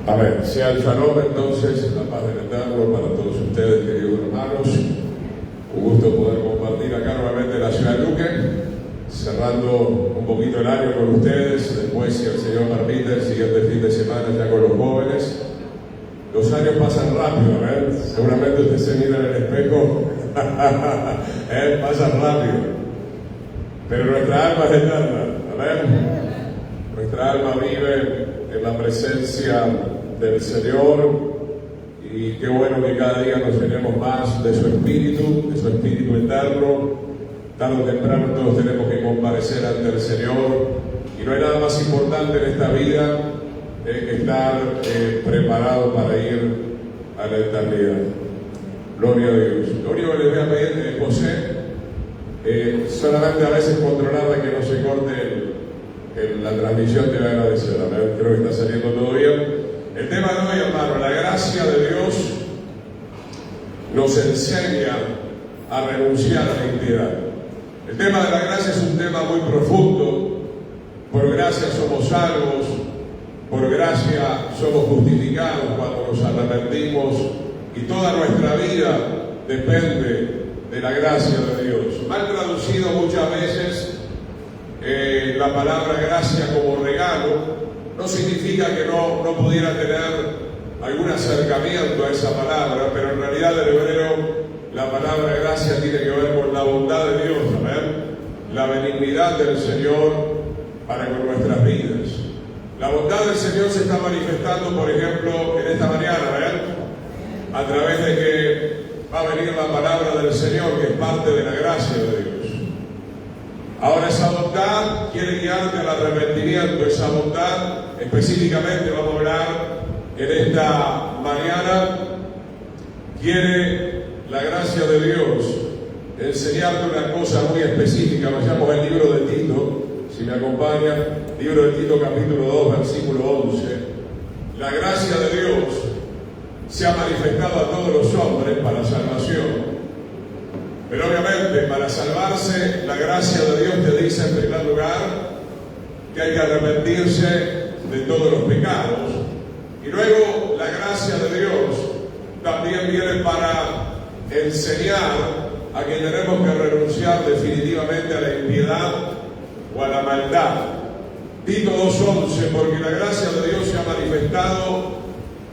Amén. Sea el shalom entonces, la paz del Eterno para todos ustedes, queridos hermanos. Un gusto poder compartir acá nuevamente en la ciudad de Luque, cerrando un poquito el año con ustedes. Después, si el Señor permite, el siguiente fin de semana ya con los jóvenes. Los años pasan rápido, ¿ven? Seguramente usted se mira en el espejo, pasan rápido. Pero nuestra alma es eterna, ¿amén? Nuestra alma vive en la presencia del Señor, y qué bueno que cada día nos llenemos más de su Espíritu eterno. Tarde o temprano todos tenemos que comparecer ante el Señor, y no hay nada más importante en esta vida que estar preparado para ir a la eternidad. Gloria a Dios. Lo único que les voy a pedir, José, solamente a veces controlar que no se corte la transmisión, te voy a agradecer. Creo que está saliendo todo bien. El tema de hoy, hermano, la gracia de Dios nos enseña a renunciar a la impiedad. El tema de la gracia es un tema muy profundo. Por gracia somos salvos, por gracia somos justificados cuando nos arrepentimos, y toda nuestra vida depende de la gracia de Dios. Mal traducido muchas veces la palabra gracia como regalo, no significa que no pudiera tener algún acercamiento a esa palabra, pero en realidad en hebreo la palabra gracia tiene que ver con la bondad de Dios, ¿verdad? La benignidad del Señor para con nuestras vidas. La bondad del Señor se está manifestando, por ejemplo, en esta mañana, ¿verdad? A través de que va a venir la palabra del Señor, que es parte de la gracia de Dios. Ahora, esa bondad quiere guiarte al arrepentimiento. Esa bondad, específicamente vamos a hablar en esta mañana, quiere la gracia de Dios enseñarte una cosa muy específica. Vayamos al libro de Tito, si me acompañan, libro de Tito capítulo 2, versículo 11. La gracia de Dios se ha manifestado a todos los hombres para salvación. Pero obviamente, para salvarse, la gracia de Dios te dice en primer lugar que hay que arrepentirse de todos los pecados. Y luego la gracia de Dios también viene para enseñar a que tenemos que renunciar definitivamente a la impiedad o a la maldad. Tito 2:11, porque la gracia de Dios se ha manifestado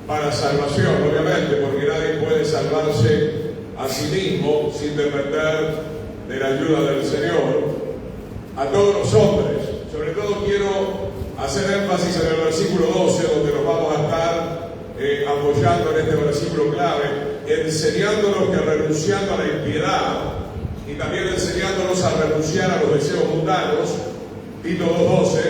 para salvación, obviamente, porque nadie puede salvarse a sí mismo sin depender de la ayuda del Señor, a todos los hombres. Sobre todo quiero hacer énfasis en el versículo 12, donde nos vamos a estar apoyando en este versículo clave, enseñándonos que renunciando a la impiedad y también enseñándonos a renunciar a los deseos mundanos. Tito 2:12,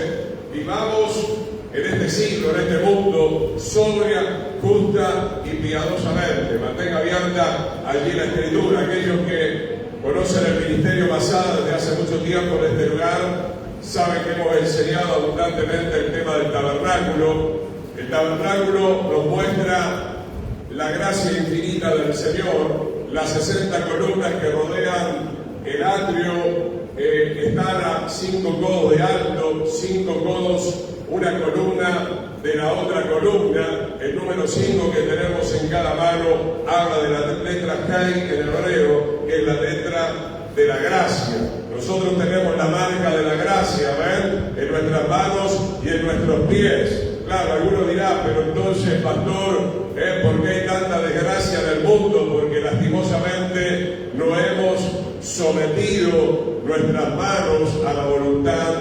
vivamos en este siglo, en este mundo, sobria, justa y piadosamente. Mantenga abierta allí la Escritura. Aquellos que conocen el ministerio Masada desde hace mucho tiempo en este lugar saben que hemos enseñado abundantemente el tema del tabernáculo. El tabernáculo nos muestra la gracia infinita del Señor. Las 60 columnas que rodean el atrio están a 5 codos de alto, 5 codos una columna de la otra columna. El número 5 que tenemos en cada mano habla de la letra Kai en el hebreo, que es la letra de la gracia. Nosotros tenemos la marca de la gracia, ¿ven? En nuestras manos y en nuestros pies. Claro, alguno dirá, pero entonces, pastor, ¿por qué hay tanta desgracia en el mundo? Porque lastimosamente no hemos sometido nuestras manos a la voluntad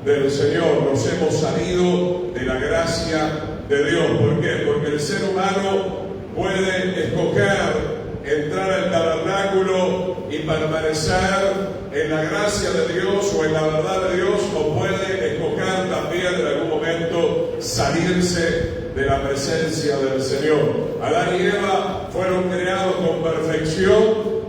del Señor. Nos hemos salido de la gracia de Dios. ¿Por qué? Porque el ser humano puede escoger entrar al tabernáculo y permanecer en la gracia de Dios o en la verdad de Dios, o puede escoger también en algún momento salirse de la presencia del Señor. Adán y Eva fueron creados con perfección,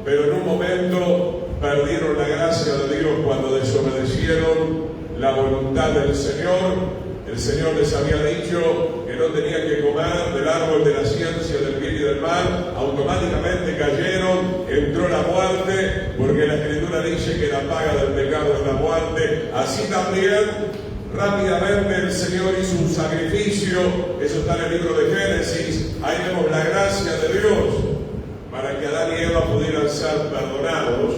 pero en un momento perdieron la gracia de Dios cuando desobedecieron la voluntad del Señor. El Señor les había dicho que no tenían que comer del árbol de la ciencia del bien y del mal. Automáticamente cayeron, entró la muerte, porque la Escritura dice que la paga del pecado es la muerte. Así también rápidamente el Señor hizo un sacrificio, eso está en el libro de Génesis, ahí vemos la gracia de Dios, para que Adán y Eva pudieran ser perdonados.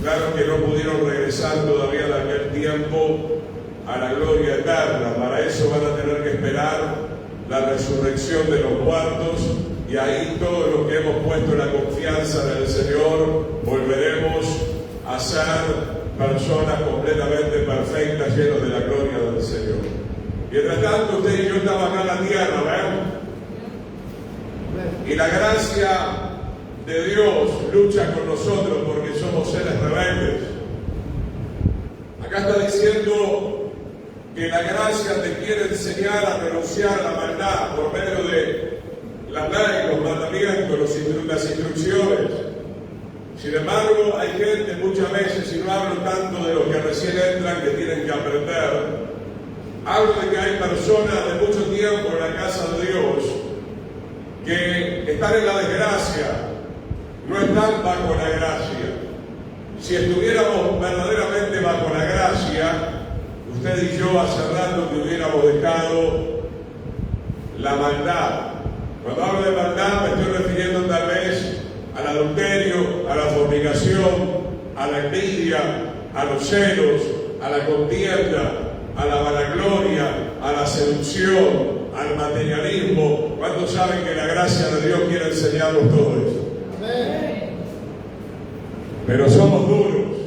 Claro que no pudieron regresar todavía de aquel tiempo a la gloria eterna, para eso van a tener que esperar la resurrección de los muertos, y ahí todos los que hemos puesto la confianza en el Señor volveremos a ser personas completamente perfectas, llenos de la gloria del Señor. Mientras tanto, usted y yo estamos acá en la tierra, ¿ven? Y la gracia de Dios lucha con nosotros porque somos seres rebeldes. Acá está diciendo que la gracia te quiere enseñar a renunciar a la maldad por medio de la ley, los mandamientos, las instrucciones. Sin embargo, hay gente muchas veces, y no hablo tanto de los que recién entran, que tienen que aprender, hablo de que hay personas de mucho tiempo en la casa de Dios que están en la desgracia, no están bajo la gracia. Si estuviéramos verdaderamente bajo la gracia, usted y yo hace rato que hubiéramos dejado la maldad. Cuando hablo de maldad me estoy refiriendo tal vez al adulterio, a la fornicación, a la envidia, a los celos, a la contienda, a la vanagloria, a la seducción, al materialismo. ¿Cuántos saben que la gracia de Dios quiere enseñarnos todo eso? Amén. Pero somos duros.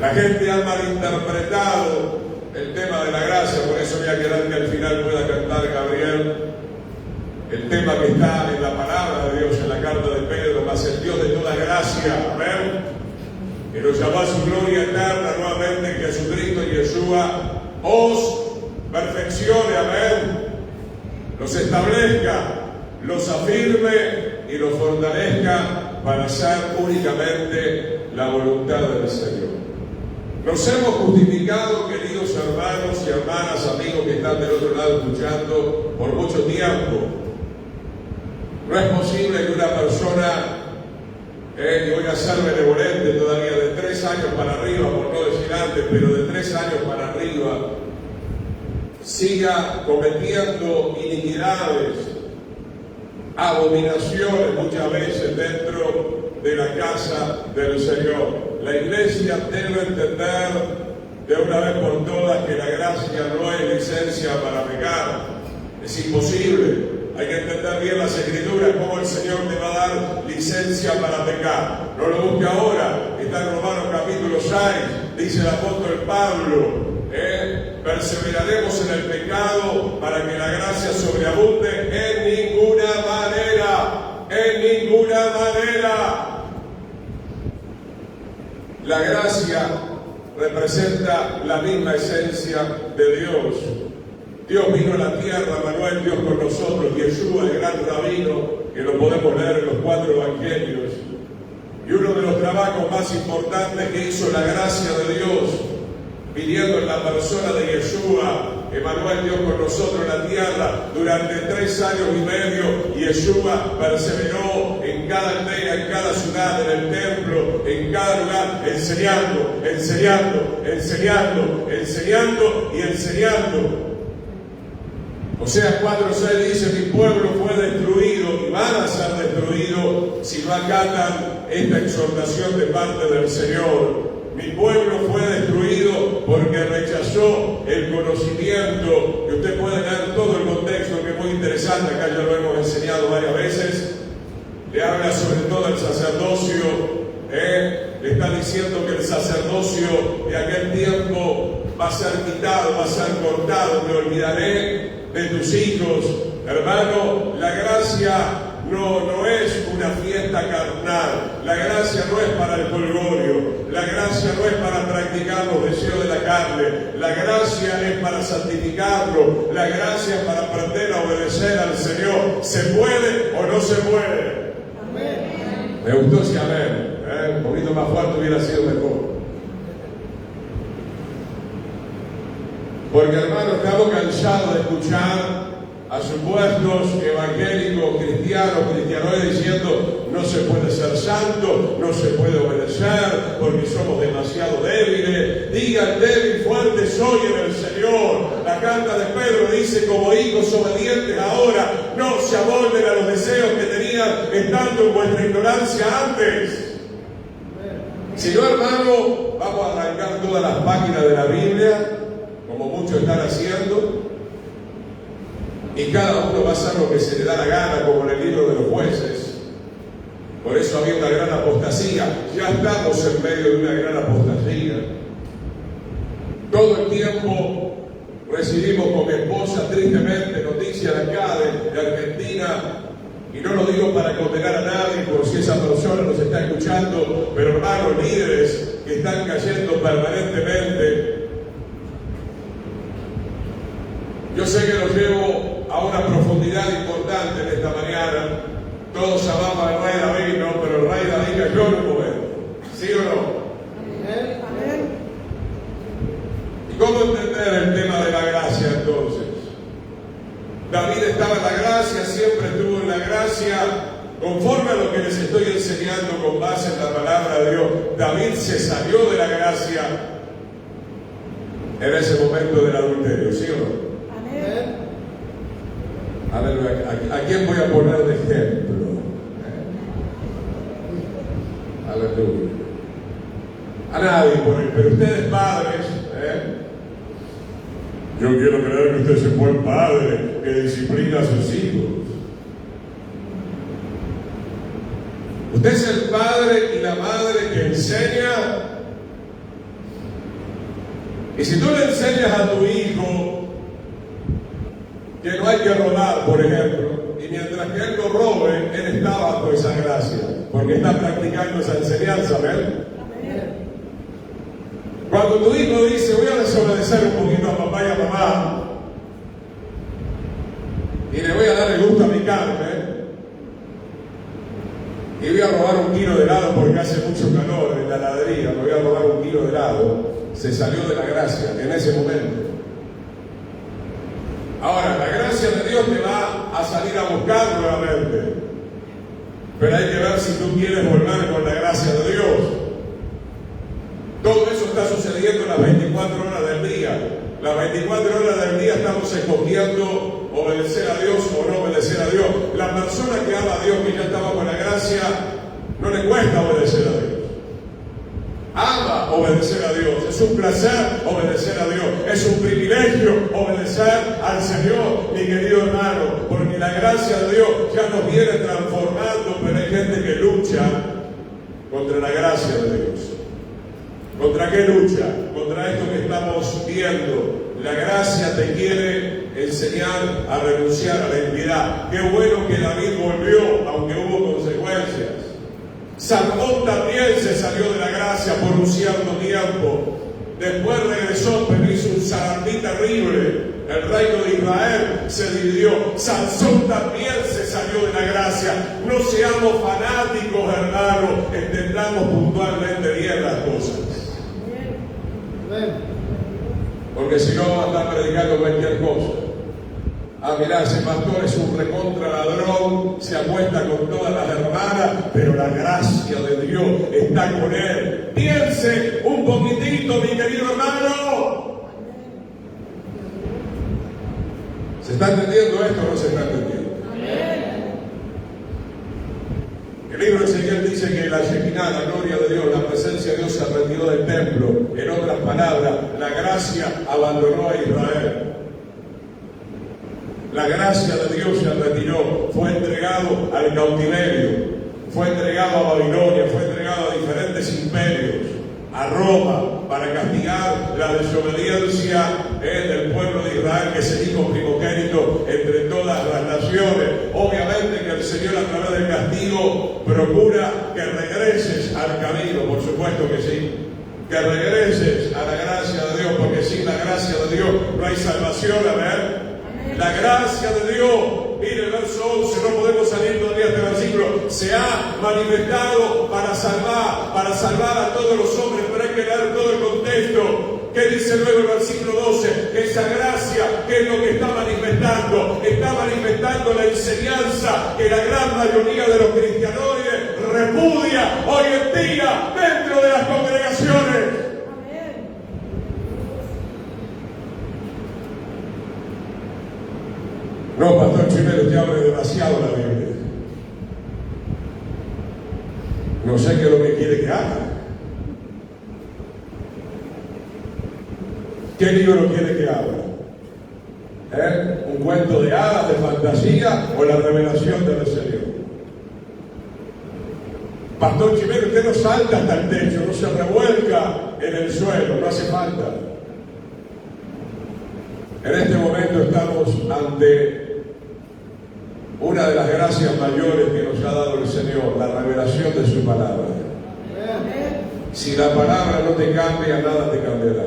La gente ha malinterpretado el tema de la gracia, por eso voy a quedar que al final pueda cantar Gabriel el tema que está en la palabra de Dios, en la carta de Pedro, más el Dios de toda gracia, amén, que nos llamó a su gloria eterna nuevamente en Jesucristo y Yeshua, os perfeccione, amén, los establezca, los afirme y los fortalezca para hacer únicamente la voluntad del Señor. Nos hemos justificado, queridos hermanos y hermanas, amigos que están del otro lado escuchando, por mucho tiempo. No es posible que una persona, que voy a ser benevolente todavía, de 3 años para arriba, por no decir antes, pero de 3 años para arriba, siga cometiendo iniquidades, abominaciones muchas veces dentro de la casa del Señor. La iglesia debe entender de una vez por todas que la gracia no es licencia para pecar. Es imposible. Hay que entender bien las Escrituras, cómo el Señor te va a dar licencia para pecar. No lo busque ahora, está en Romanos capítulo 6, dice el apóstol Pablo, perseveraremos en el pecado para que la gracia sobreabunde. En ninguna manera, en ninguna manera. La gracia representa la misma esencia de Dios. Dios vino a la tierra, Manuel, Dios con nosotros, Yeshua, el gran rabino, que lo podemos leer en los 4 evangelios. Y uno de los trabajos más importantes que hizo la gracia de Dios, viniendo en la persona de Yeshua, Emanuel, Dios con nosotros en la tierra, durante 3 años y medio, Yeshua perseveró en cada aldea, en cada ciudad, en el templo, en cada lugar, enseñando, enseñando, enseñando, enseñando y enseñando. Oseas 4:6 dice: mi pueblo fue destruido y van a ser destruidos si no acatan esta exhortación de parte del Señor. Mi pueblo fue destruido porque rechazó el conocimiento, que usted puede leer todo el contexto, que es muy interesante, acá ya lo hemos enseñado varias veces. Le habla sobre todo el sacerdocio, le está diciendo que el sacerdocio de aquel tiempo va a ser quitado, va a ser cortado. Me olvidaré de tus hijos. Hermano, la gracia no es una fiesta carnal. La gracia no es para el jolgorio. La gracia no es para practicar los deseos de la carne. La gracia es para santificarlo. La gracia es para aprender a obedecer al Señor. ¿Se puede o no se puede? Amén. Me gustó ese amén. Un poquito más fuerte hubiera sido mejor. Porque, hermano, estamos cansados de escuchar a supuestos evangélicos, cristianoides, diciendo no se puede ser santo, no se puede obedecer porque somos demasiado débiles. Digan, débil, fuerte soy en el Señor. La carta de Pedro dice, como hijos obedientes ahora, no se amolden a los deseos que tenían estando en vuestra ignorancia antes. Si no, hermano, vamos a arrancar todas las páginas de la Biblia, como muchos están haciendo, y cada uno va a hacer lo que se le da la gana, como en el libro de los jueces. Por eso había una gran apostasía. Ya estamos en medio de una gran apostasía. Todo el tiempo recibimos con mi esposa, tristemente, noticias de acá, de Argentina, y no lo digo para condenar a nadie, por si esa persona nos está escuchando, pero hermanos, líderes que están cayendo permanentemente. Yo sé que los llevo a una profundidad importante en esta mañana. Todos amamos al rey David, ¿no? Pero el rey David cayó en un momento. ¿Sí o no? Amén. ¿Y cómo entender el tema de la gracia entonces? David estaba en la gracia, siempre estuvo en la gracia, conforme a lo que les estoy enseñando con base en la palabra de Dios. David se salió de la gracia en ese momento del adulterio, ¿sí o no? A ver, ¿a quién voy a poner de ejemplo? Aleluya. A nadie, pero ustedes padres, yo quiero creer que usted es un buen padre que disciplina a sus hijos. Usted es el padre y la madre que enseña. Y si tú le enseñas a tu hijo que no hay que robar, por ejemplo, y mientras que él no robe, él está bajo esa gracia, porque está practicando esa enseñanza, ¿ven? Cuando tu hijo dice, voy a desobedecer un poquito a papá y a mamá, y le voy a dar el gusto a mi carne, y voy a robar 1 kilo de helado porque hace mucho calor en la heladería, me voy a robar 1 kilo de helado, se salió de la gracia en ese momento. Ahora, la gracia de Dios te va a salir a buscar nuevamente, pero hay que ver si tú quieres volver con la gracia de Dios. Todo eso está sucediendo las 24 horas del día. Las 24 horas del día estamos escogiendo obedecer a Dios o no obedecer a Dios. La persona que ama a Dios, que ya estaba con la gracia, no le cuesta obedecer a Dios. Ama obedecer a Dios. Es un placer obedecer a Dios. Es un privilegio obedecer al Señor, mi querido hermano, porque la gracia de Dios ya nos viene transformando, pero hay gente que lucha contra la gracia de Dios. ¿Contra qué lucha? Contra esto que estamos viendo. La gracia te quiere enseñar a renunciar a la impiedad. Qué bueno que David volvió, aunque hubo consecuencias. Salomón también se salió de la gracia por un cierto tiempo. Después regresó, pero hizo un zarandí terrible. El reino de Israel se dividió. Sansón también se salió de la gracia. No seamos fanáticos, hermanos. Entendamos puntualmente bien las cosas. Porque si no, vamos a estar predicando cualquier cosa. Ah, mirá, ese pastor es un recontra ladrón, se acuesta con todas las hermanas, pero la gracia de Dios está con él. Piense un poquitito, mi querido hermano. ¿Se está entendiendo esto o no se está entendiendo? El libro de Ezequiel dice que la Shekinah, la gloria de Dios, la presencia de Dios se retiró del templo. En otras palabras, la gracia abandonó a Israel. La gracia de Dios se retiró, fue entregado al cautiverio, fue entregado a Babilonia, fue entregado a diferentes imperios, a Roma, para castigar la desobediencia del pueblo de Israel, que es el hijo primogénito entre todas las naciones. Obviamente que el Señor, a través del castigo, procura que regreses al camino, por supuesto que sí. Que regreses a la gracia de Dios, porque sin la gracia de Dios no hay salvación, amén. La gracia de Dios, mire el verso 11, no podemos salir todavía de este versículo, se ha manifestado para salvar a todos los hombres, pero hay que leer todo el contexto. ¿Qué dice luego el versículo 12? Esa gracia, ¿qué es lo que está manifestando? está manifestando la enseñanza que la gran mayoría de los cristianoides repudia hoy en día dentro de las congregaciones. No, Pastor Chimero, usted abre demasiado la Biblia. No sé qué es lo que quiere que haga. ¿Qué libro quiere que abra? ¿Un cuento de hadas, de fantasía o la revelación del Señor? Pastor Chimero, usted no salta hasta el techo, no se revuelca en el suelo, no hace falta. En este momento estamos ante una de las gracias mayores que nos ha dado el Señor, la revelación de su palabra. Si la palabra no te cambia, nada te cambiará.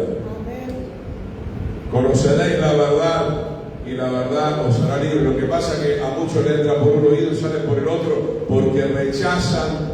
Conoceréis la verdad y la verdad os hará libre. Lo que pasa es que a muchos le entra por un oído y sale por el otro porque rechazan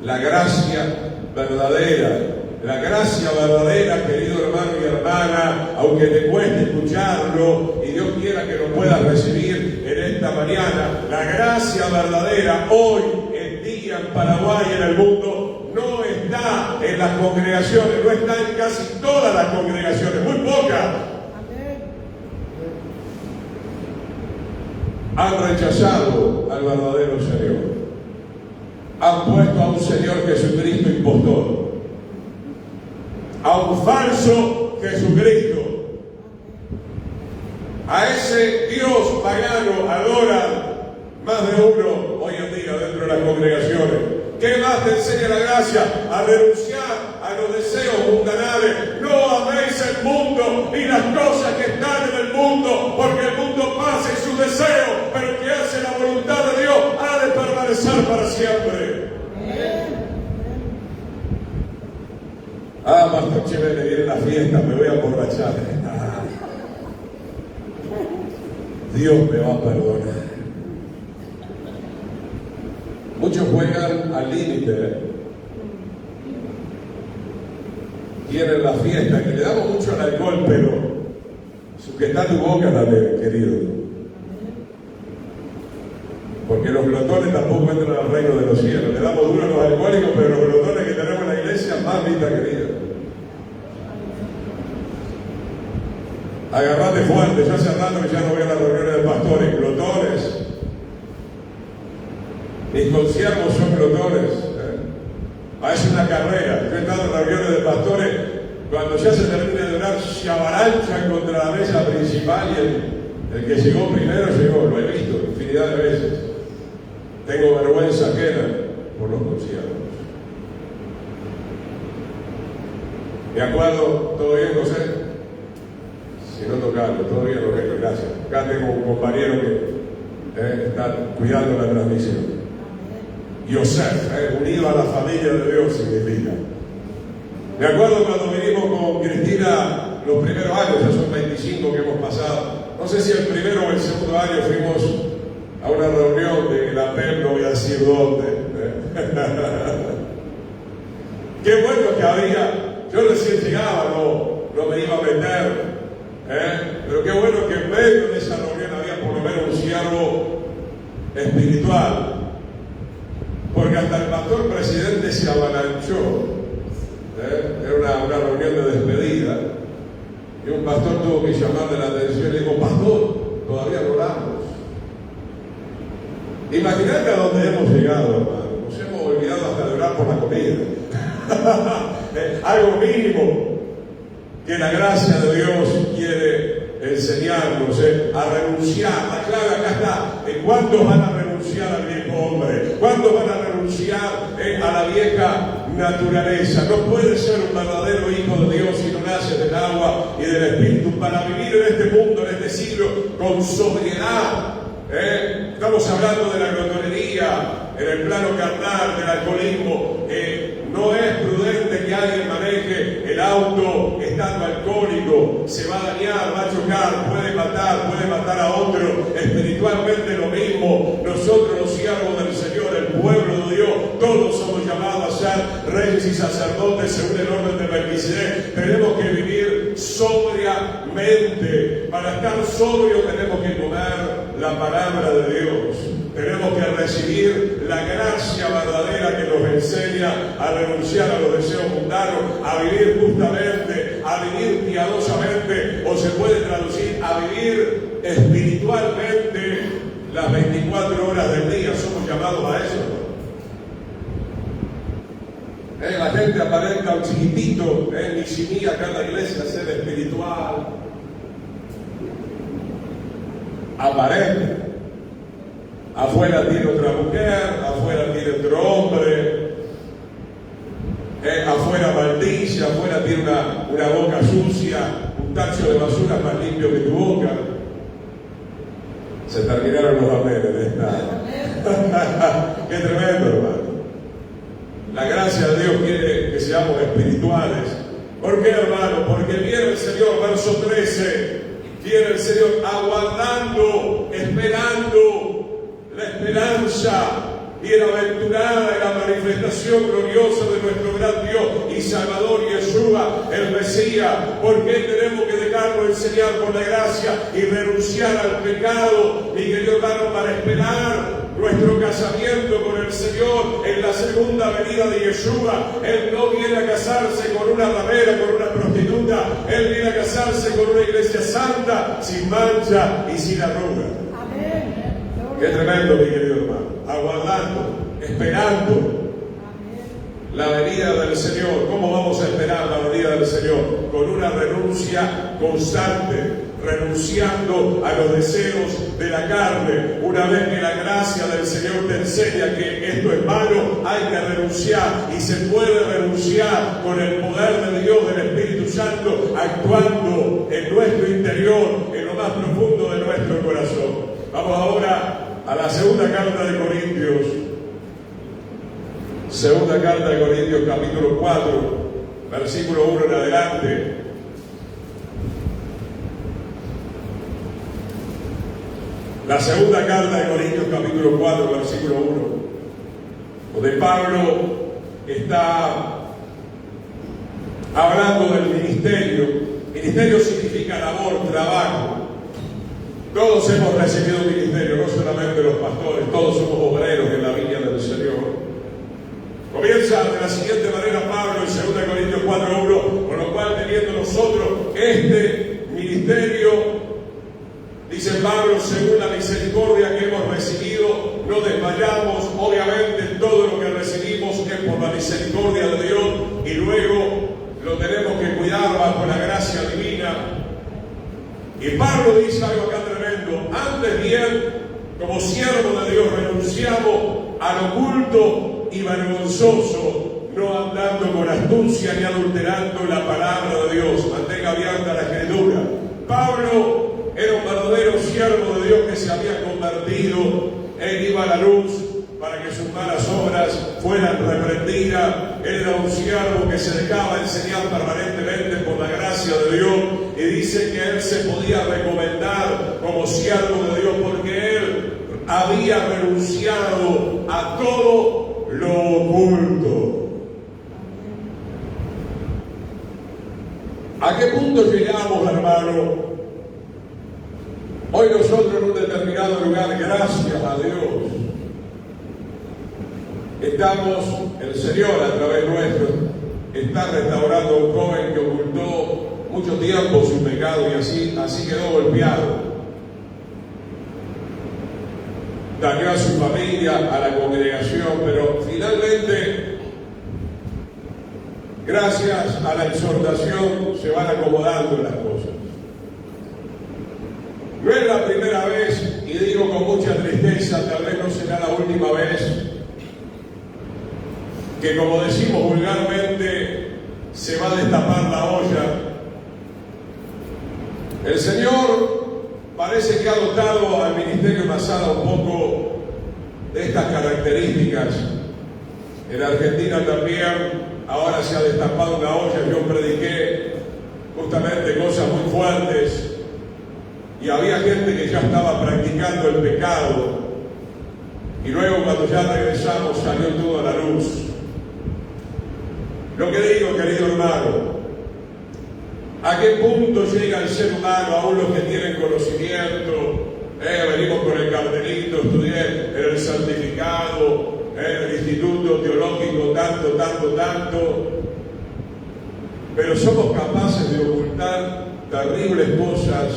la gracia verdadera. La gracia verdadera, querido hermano y hermana, aunque te cueste escucharlo y Dios quiera que lo puedas recibir en esta mañana, la gracia verdadera hoy en día en Paraguay y en el mundo no está en las congregaciones, no está en casi todas las congregaciones, muy pocas. Han rechazado al verdadero Señor. Han puesto a un Señor Jesucristo impostor, a un falso Jesucristo. A ese Dios pagano adoran más de uno hoy en día dentro de las congregaciones. ¿Qué más te enseña la gracia? A renunciar a los deseos mundanales. No améis el mundo ni las cosas que están en el mundo, porque el mundo pasa y sus deseos, pero el que hace la voluntad de Dios ha de permanecer para siempre. Ah, Pastor Chimero, viene la fiesta, me voy a emborrachar. Dios me va a perdonar. Muchos juegan al límite. Quieren la fiesta, que le damos mucho al alcohol, pero sujeta tu boca, dale, querido. Porque los glotones tampoco entran al reino de los cielos. Le damos duro a los alcohólicos, pero los glotones que tenemos en la iglesia, mamita querida. Agarrate fuerte, yo hace rato que ya no voy a las reuniones de pastores, glotones. Mis conciervos son glotones. Parece una carrera. Yo he estado en reuniones de pastores, cuando ya se termina de orar, se avalanchan contra la mesa principal y el que llegó primero llegó. Lo he visto infinidad de veces. Tengo vergüenza ajena por los conciervos. ¿De acuerdo? ¿Todo bien, José? Si no tocando, todo bien, Roberto, gracias. Acá tengo un compañero que está cuidando la transmisión. Yosef, unido a la familia de Dios significa. Me acuerdo cuando vinimos con Cristina los primeros años, ya son 25 que hemos pasado. No sé si el primero o el segundo año fuimos a una reunión de la PEP, no voy a decir dónde. Qué bueno que había. Yo recién llegaba, no me iba a meter. Pero qué bueno que en medio de esa reunión había por lo menos un siervo espiritual. Porque hasta el pastor presidente se avalanchó. Era una reunión de despedida. Y un pastor tuvo que llamarle la atención y le dijo: pastor, todavía no oramos. Imagínate a dónde hemos llegado, hermano. Nos hemos olvidado hasta de orar por la comida. Algo mínimo que la gracia de Dios quiere enseñarnos a renunciar. La clave acá está: ¿cuántos van a renunciar al viejo hombre? ¿Cuántos van a renunciar a la vieja naturaleza? No puede ser un verdadero hijo de Dios si no nace del agua y del Espíritu para vivir en este mundo, en este siglo, con sobriedad. Estamos hablando de la glotonería en el plano carnal, del alcoholismo. No es prudente que alguien maneje el auto estando alcohólico. Se va a dañar, va a chocar, puede matar a otro. Espiritualmente lo mismo. Nosotros, los siervos del Señor, el pueblo de Dios, todos somos llamados a ser reyes y sacerdotes según el orden de Melquisedec. Tenemos que vivir sobriamente. Para estar sobrio tenemos que comer la palabra de Dios. Tenemos que recibir la gracia verdadera que nos enseña a renunciar a los deseos mundanos, a vivir justamente, a vivir piadosamente, o se puede traducir a vivir espiritualmente las 24 horas del día. Somos llamados a eso, ¿no? La gente aparenta un chiquitito, ni si acá en la iglesia, ser espiritual. Aparenta. Afuera tiene otra mujer, afuera tiene otro hombre, afuera maldice, afuera tiene una boca sucia, un tacho de basura más limpio que tu boca. Se terminaron los amenes de esta. Qué tremendo, hermano. La gracia de Dios quiere que seamos espirituales. ¿Por qué, hermano? Porque viene el Señor, verso 13, viene el Señor aguardando, esperando la esperanza bienaventurada en la manifestación gloriosa de nuestro gran Dios y Salvador Yeshua, el Mesías. ¿Por qué tenemos que dejarnos enseñar por la gracia y renunciar al pecado, mi querido hermano, para esperar nuestro casamiento con el Señor en la segunda venida de Yeshua? Él no viene a casarse con una ramera, con una prostituta. Él viene a casarse con una iglesia santa, sin mancha y sin arruga. Amén. Qué tremendo, mi querido hermano. Aguardando, esperando la venida del Señor. ¿Cómo vamos a esperar la venida del Señor? Con una renuncia constante, renunciando a los deseos de la carne. Una vez que la gracia del Señor te enseña que esto es malo, hay que renunciar, y se puede renunciar con el poder de Dios, del Espíritu Santo, actuando en nuestro interior, en lo más profundo de nuestro corazón. Vamos ahora a la segunda carta de Corintios. Segunda carta de Corintios, capítulo 4, versículo 1 en adelante. La segunda carta de Corintios, capítulo 4, versículo 1, donde Pablo está hablando del ministerio. Ministerio significa labor, trabajo. Todos hemos recibido un ministerio, no solamente los pastores, todos somos obreros en la viña del Señor. Comienza de la siguiente manera Pablo en 2 Corintios 4:1, con lo cual teniendo nosotros este ministerio, dice Pablo, según la misericordia que hemos recibido, no desmayamos. Obviamente todo lo que recibimos es por la misericordia de Dios, y luego lo tenemos que cuidar bajo la gracia divina. Y Pablo dice algo acá tremendo: antes bien, como siervo de Dios, renunciamos al oculto y vergonzoso, no andando con astucia ni adulterando la palabra de Dios. Mantenga abierta la escritura. Pablo era un verdadero siervo de Dios que se había convertido. Él iba a la luz para que sus malas obras fueran reprendidas. Él era un siervo que se dejaba enseñar permanentemente por la gracia de Dios, y dice que él se podía recomendar como siervo de Dios porque él había renunciado a todo lo oculto. ¿A qué punto llegamos, hermano? Hoy nosotros en un determinado lugar, gracias a Dios, estamos, el Señor a través nuestro está restaurando a un joven que ocultó mucho tiempo su pecado y así quedó golpeado. Dañó a su familia, a la congregación, pero finalmente, gracias a la exhortación, se van acomodando las cosas. No es la primera vez, y digo con mucha tristeza, tal vez no será la última vez, que, como decimos vulgarmente, se va a destapar la olla. El Señor parece que ha dotado al ministerio Masada un poco de estas características. En Argentina también ahora se ha destapado una olla. Yo prediqué justamente cosas muy fuertes y había gente que ya estaba practicando el pecado, y luego cuando ya regresamos salió todo a la luz. Lo que digo, querido hermano, ¿a qué punto llega el ser humano, aún los que tienen conocimiento, Venimos con el cartelito, estudié en el certificado, en el Instituto Teológico, tanto. Pero somos capaces de ocultar terribles cosas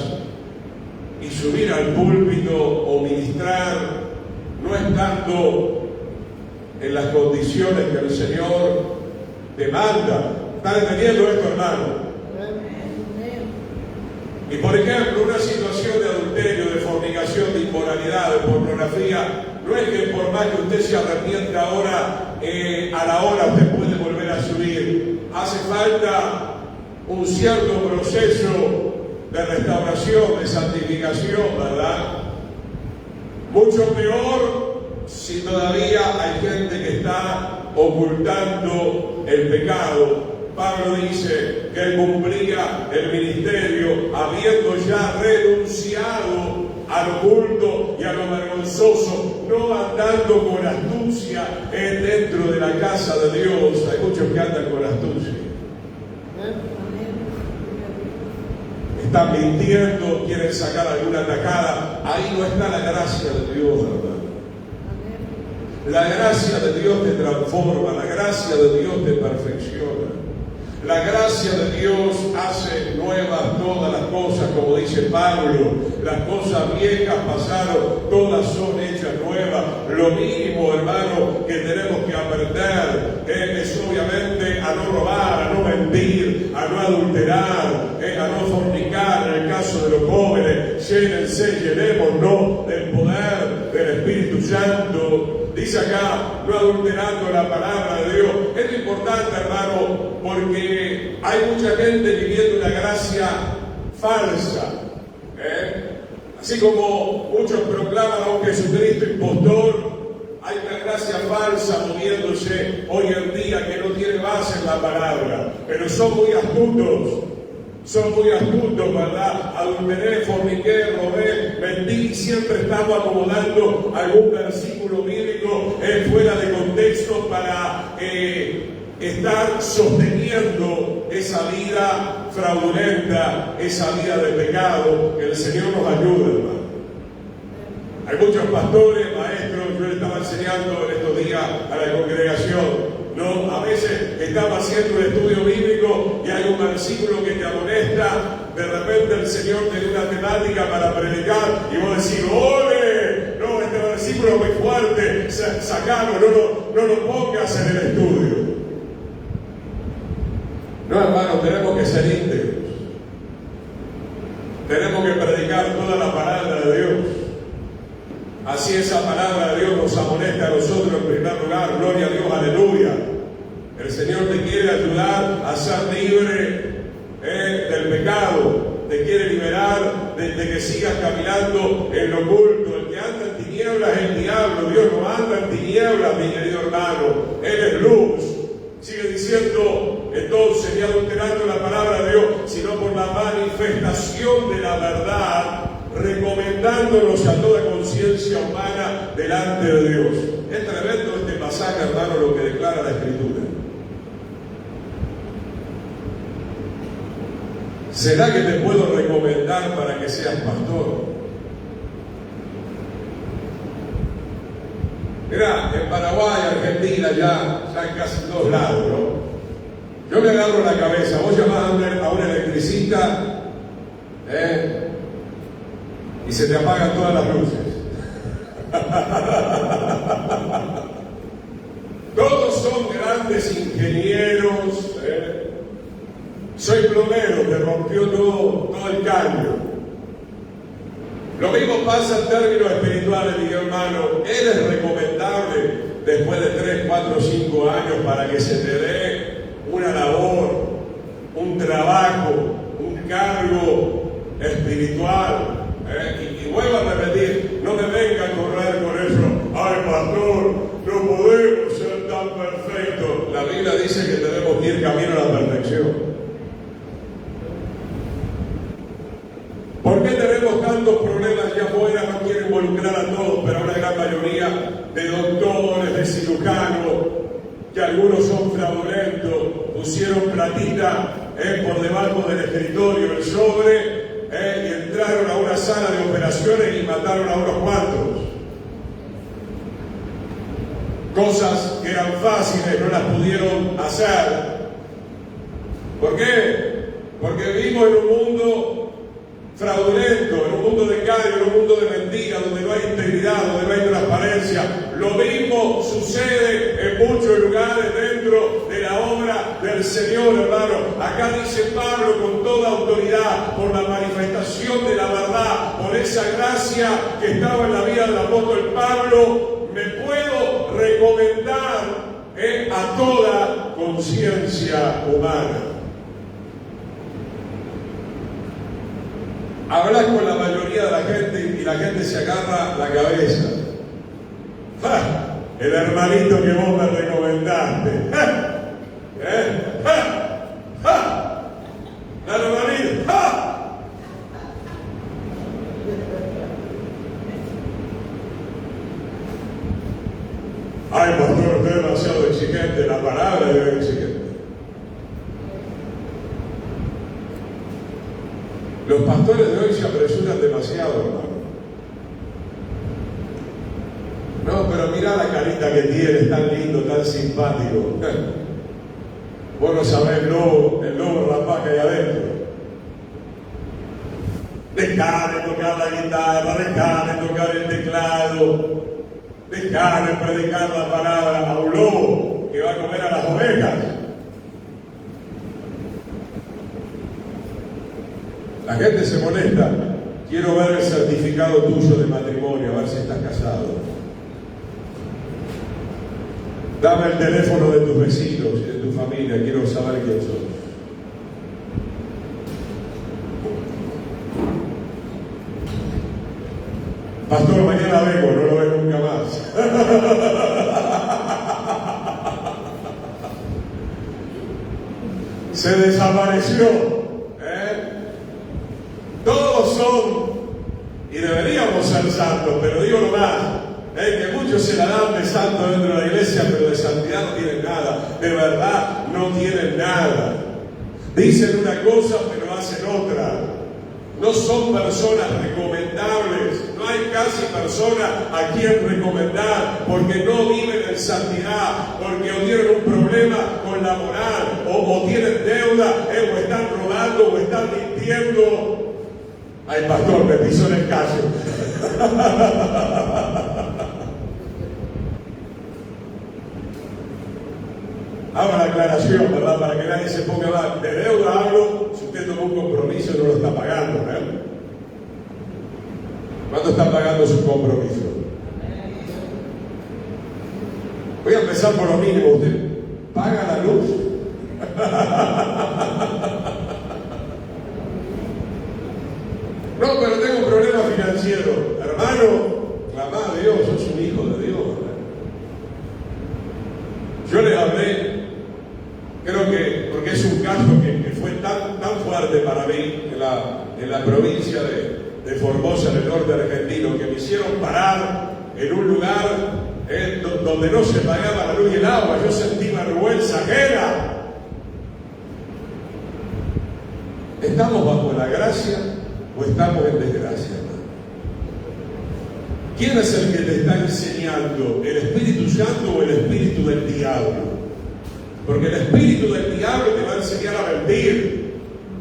y subir al púlpito o ministrar, no estando en las condiciones que el Señor demanda. ¿Están entendiendo esto, hermano? Y por ejemplo, una situación de adulterio, de fornicación, de inmoralidad, de pornografía, no es que por más que usted se arrepienta ahora, a la hora usted puede volver a subir. Hace falta un cierto proceso de restauración, de santificación, ¿verdad? Mucho peor si todavía hay gente que está ocultando el pecado. Pablo dice que él cumplía el ministerio habiendo ya renunciado a lo oculto y a lo vergonzoso, no andando con astucia dentro de la casa de Dios. Hay muchos que andan con astucia. Están mintiendo, quieren sacar alguna tajada. Ahí no está la gracia de Dios, hermano. La gracia de Dios te transforma, la gracia de Dios te perfecciona. La gracia de Dios hace nuevas todas las cosas, como dice Pablo. Las cosas viejas pasaron, todas son hechas nuevas. Lo mínimo, hermano, que tenemos que aprender es obviamente a no robar, a no mentir, a no adulterar, a no fornicar. En el caso de los jóvenes, llenémonos del poder del Espíritu Santo. Dice acá, no adulterando la palabra de Dios. Esto es importante, hermano, porque hay mucha gente viviendo una gracia falsa. Así como muchos proclaman a un Jesucristo impostor, hay una gracia falsa moviéndose hoy en día que no tiene base en la palabra. Pero son muy astutos. Son muy astutos, ¿verdad? Adulteré, forniqué, robé, mentí, siempre estamos acomodando algún versículo bíblico fuera de contexto para estar sosteniendo esa vida fraudulenta, esa vida de pecado. Que el Señor nos ayude, hermano. Hay muchos pastores, maestros, yo le estaba enseñando en estos días a la congregación. No, a veces estamos haciendo un estudio bíblico y hay un versículo que te amonesta, de repente el Señor te da una temática para predicar y vos decís, ¡ole! No, este versículo es muy fuerte, sacalo, no lo pongas en el estudio. No, hermano, tenemos que ser íntegros. Tenemos que predicar toda la palabra de Dios. Así esa palabra de Dios nos amonesta a nosotros en primer lugar. Gloria a Dios, aleluya. El Señor te quiere ayudar a ser libre del pecado. Te quiere liberar de que sigas caminando en lo oculto. El que anda en tinieblas es el diablo. Dios no anda en tinieblas, mi querido hermano. Él es luz. Sigue diciendo, entonces, ni adulterando la palabra de Dios, sino por la manifestación de la verdad, recomendándonos a toda conciencia humana delante de Dios. Es tremendo este pasaje, hermano, lo que declara la Escritura. ¿Será que te puedo recomendar para que seas pastor? Mirá, en Paraguay, Argentina, ya en casi todos lados, ¿no? Yo me agarro la cabeza, vos llamás a un electricista, y se te apagan todas las luces. Todos son grandes ingenieros. Soy plomero, me rompió todo el caño. Lo mismo pasa en términos espirituales, mi hermano. Eres recomendable después de 3, 4, 5 años para que se te dé una labor, un trabajo, un cargo espiritual. Y vuelvo a repetir, no me venga a correr con eso. Ay, pastor, no podemos ser tan perfectos. La Biblia dice que tenemos que ir camino a la perfección. ¿Por qué tenemos tantos problemas allá afuera? No quiero involucrar a todos, pero una gran mayoría de doctores, de cirujanos, que algunos son fraudulentos, pusieron platita por debajo del escritorio, el sobre, y entraron a una sala de operaciones y mataron a unos cuantos. Cosas que eran fáciles no las pudieron hacer. ¿Por qué? Porque vivimos en un mundo fraudulento, en un mundo de engaño, en un mundo de mentira, donde no hay integridad, donde no hay transparencia. Lo mismo sucede en muchos lugares dentro de la obra del Señor, hermano. Acá dice Pablo con toda autoridad, por la manifestación de la verdad, por esa gracia que estaba en la vida del apóstol Pablo, me puedo recomendar a toda conciencia humana. Hablas con la mayoría de la gente y la gente se agarra la cabeza. ¡Ja! El hermanito que vos me recomendaste. ¡Ja! ¡Ja! ¡Ja! El hermanito. ¡Ja! Ay, pastor, usted es demasiado exigente. La palabra es exigente. Los pastores de hoy se apresuran demasiado, hermano. No, pero mirá la carita que tiene, tan lindo, tan simpático. Vos no sabés el lobo rapaz que hay adentro. Dejá de tocar la guitarra, dejá de tocar el teclado, dejá de predicar la palabra a un lobo que va a comer a las ovejas. La gente se molesta. Quiero ver el certificado tuyo de matrimonio, a ver si estás casado. Dame el teléfono de tus vecinos y de tu familia, quiero saber quién sos. Pastor, mañana vengo, no lo veo nunca más. Se desapareció. Todos son, y deberíamos ser santos, pero digo nomás, que muchos se la dan de santo dentro de la iglesia, pero de santidad no tienen nada, de verdad no tienen nada. Dicen una cosa, pero hacen otra. No son personas recomendables, no hay casi persona a quien recomendar, porque no viven en santidad, porque o tienen un problema con la moral, o tienen deuda, o están robando, o están mintiendo. Ay, pastor, me piso en el callo. Hago la aclaración, ¿verdad? Para que nadie se ponga mal. De deuda hablo si usted tomó un compromiso y no lo está pagando, ¿verdad? ¿Cuánto está pagando su compromiso? Voy a empezar por lo mínimo. ¿Usted paga la luz? No, pero tengo un problema financiero. Hermano, clamá a Dios, sos un hijo de Dios. Yo les hablé, creo que, porque es un caso que fue tan fuerte para mí en la provincia de Formosa, en el norte argentino, que me hicieron parar en un lugar donde no se pagaba la luz y el agua. Yo sentí vergüenza ajena. ¿Estamos bajo la gracia o estamos en desgracia, hermano? ¿Quién es el que te está enseñando? ¿El Espíritu Santo o el espíritu del diablo? Porque el espíritu del diablo te va a enseñar a mentir.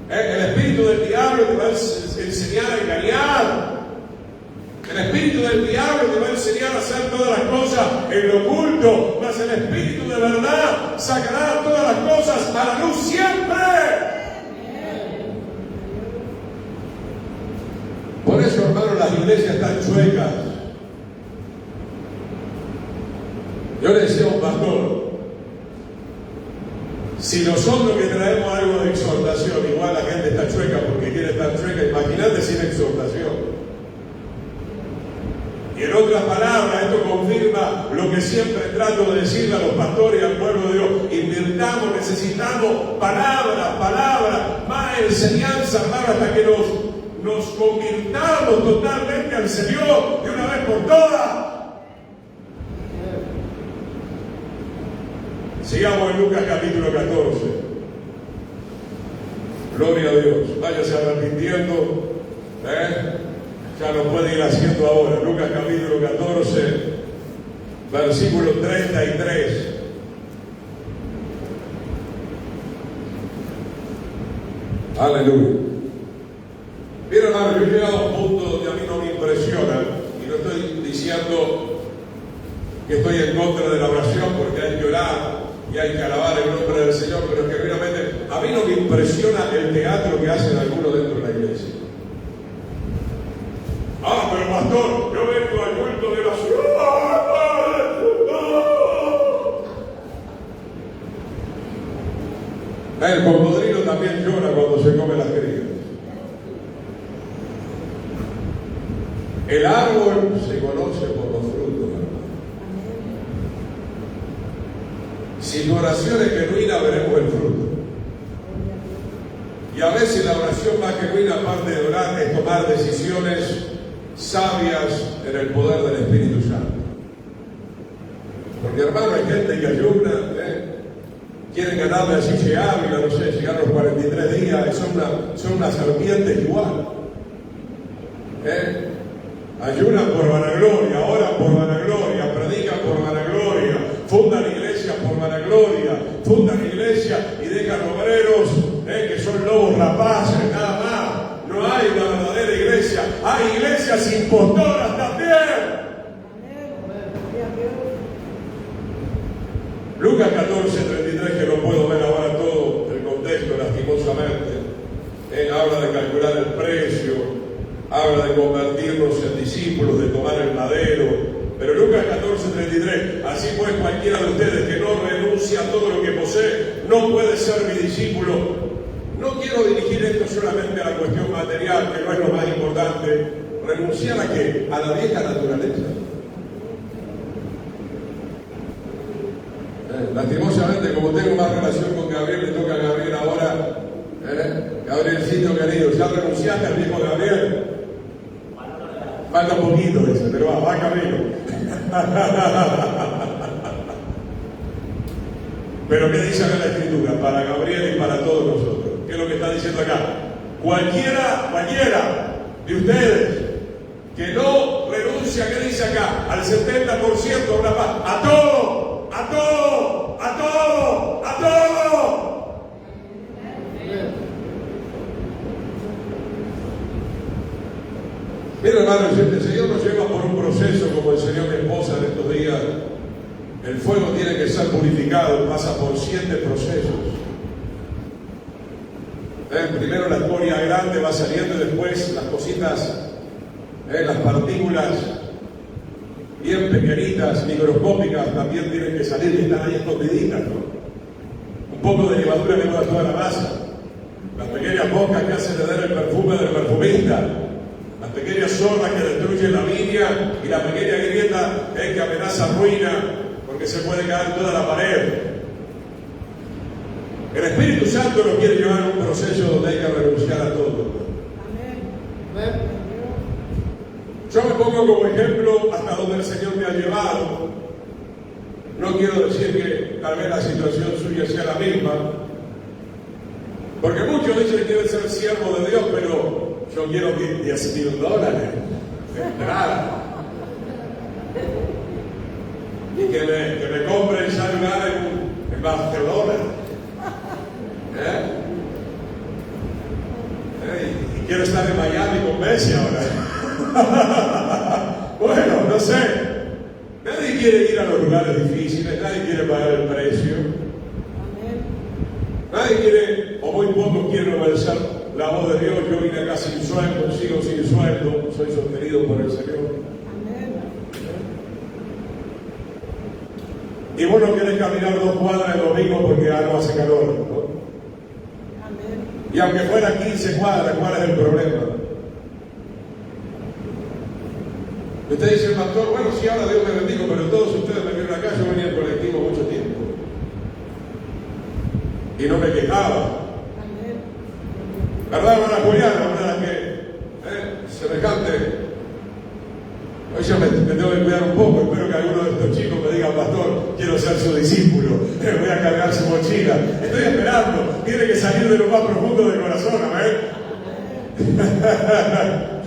El espíritu del diablo te va a enseñar a engañar. El espíritu del diablo te va a enseñar a hacer todas las cosas en lo oculto. Mas el espíritu de verdad sacará todas las cosas a la luz siempre. Por eso, hermano, las iglesias están chuecas. Yo le decía a un pastor, si nosotros que traemos algo de exhortación, igual la gente está chueca porque quiere estar chueca, imagínate sin exhortación. Y en otras palabras, esto confirma lo que siempre trato de decirle a los pastores y al pueblo de Dios: invirtamos, necesitamos palabra, más enseñanza, hermano, hasta que nos convirtamos totalmente al Señor de una vez por todas. Sigamos en Lucas capítulo 14. Gloria a Dios. Váyase arrepintiendo. Ya lo puede ir haciendo ahora. Lucas capítulo 14, versículo 33. Aleluya. Mira, hermano, yo he llegado a un punto donde a mí no me impresiona, y no estoy diciendo que estoy en contra de la oración, porque hay que orar y hay que alabar el nombre del Señor, pero es que realmente a mí no me impresiona el teatro que hacen algunos dentro de la iglesia. Ah, pero pastor, yo vengo al culto de la ciudad. El cocodrilo también llora cuando se come las crías. El árbol se conoce por los frutos, hermano. Si tu oración es genuina, veremos el fruto. Y a veces la oración más genuina, aparte de orar, es tomar decisiones sabias en el poder del Espíritu Santo. Porque, hermano, hay gente que ayuna, quieren ganarle a Chiche Ávila, no sé, llegar a los 43 días, son unas serpientes igual. Ayunan por vanagloria, oran por vanagloria, predican por vanagloria, fundan iglesias por vanagloria, fundan iglesias y dejan obreros que son lobos rapaces, nada más. No hay una verdadera iglesia, hay iglesias impostoras también. Lucas 14, 33, que no puedo ver ahora todo el contexto lastimosamente, habla de calcular el precio, habla de convertirnos en discípulos, de tomar el madero. Pero Lucas 14, 33, así pues cualquiera de ustedes que no renuncia a todo lo que posee, no puede ser mi discípulo. No quiero dirigir esto solamente a la cuestión material, que no es lo más importante. ¿Renunciar a qué? A la vieja naturaleza. Lastimosamente, como tengo más relación con Gabriel, le toca a Gabriel ahora. Gabrielcito querido, ¿ya renunciaste al viejo Gabriel? Falta un poquito, dice, pero va camino. Pero ¿qué dice acá la Escritura? Para Gabriel y para todos nosotros. ¿Qué es lo que está diciendo acá? Cualquiera de ustedes que no renuncia, ¿qué dice acá? Al 70%, a todo. Mira, hermano, si el Señor nos lleva por un proceso como el Señor mi esposa en estos días, el fuego tiene que ser purificado, pasa por 7 procesos. Primero la escoria grande va saliendo y después las cositas, las partículas bien pequeñitas, microscópicas, también tienen que salir y están ahí escondiditas, ¿no? Un poco de levadura que va a toda la masa. Las pequeñas moscas que hacen ceder el perfume del perfumista. Las pequeñas zorras que destruyen la viña y la pequeña grieta que amenaza ruina porque se puede caer toda la pared. El Espíritu Santo nos quiere llevar a un proceso donde hay que renunciar a todo. Amén. Yo me pongo como ejemplo hasta donde el Señor me ha llevado. No quiero decir que tal vez la situación suya sea la misma, porque muchos dicen que quieren ser siervo de Dios, pero yo quiero $10,000 de entrada. Y que me compre ya lugar en Barcelona. Y quiero estar en Miami con Messi ahora. Bueno, no sé. Nadie quiere ir a los lugares difíciles, nadie quiere pagar el precio. Nadie quiere, o muy pocos quieren obedecer la voz de Dios. Yo vine acá sin sueldo, sigo sin sueldo, soy sostenido por el Señor. Y vos no querés caminar 2 cuadras el domingo porque no hace calor, ¿no? Y aunque fuera 15 cuadras, ¿cuál es el problema? Usted dice, pastor, bueno, sí, ahora Dios me bendijo, pero todos ustedes me vieron acá, yo venía en colectivo mucho tiempo. Y no me quejaba. ¿Verdad, hermana Juliana? ¿Verdad que semejante? Hoy yo me tengo que cuidar un poco, espero que alguno de estos chicos me diga, pastor, quiero ser su discípulo, voy a cargar su mochila. Estoy esperando, tiene que salir de lo más profundo del corazón, amén.